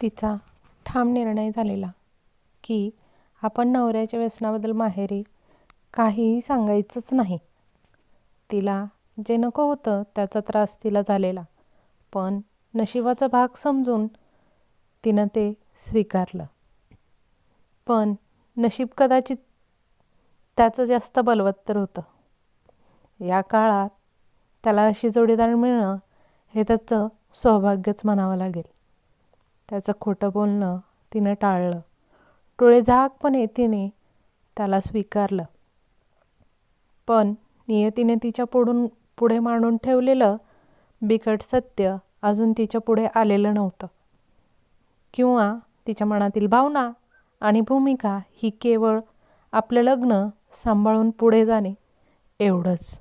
तिचा ठाम निर्णय झालेला की आपण नवऱ्याच्या व्यसनाबद्दल माहेरी काहीही सांगायचंच नाही. तिला जे नको होतं त्याचा त्रास तिला झालेला, पण नशिबाचा भाग समजून तिनं ते स्वीकारलं. पण नशीब कदाचित त्याचं जास्त बलवत्तर होतं. या काळात त्याला अशी जोडीदार मिळणं हे त्याचं सौभाग्यच म्हणावं लागेल. त्याचं खोटं बोलणं तिनं टाळलं. डोळेझाकपणे तिने त्याला स्वीकारलं. पण नियतीने तिच्या पुढे मांडून ठेवलेलं बिकट सत्य अजून तिच्या पुढे आलेलं नव्हतं. किंवा तिच्या मनातील भावना आणि भूमिका ही केवळ आपलं लग्न सांभाळून पुढे जाणे एवढंच.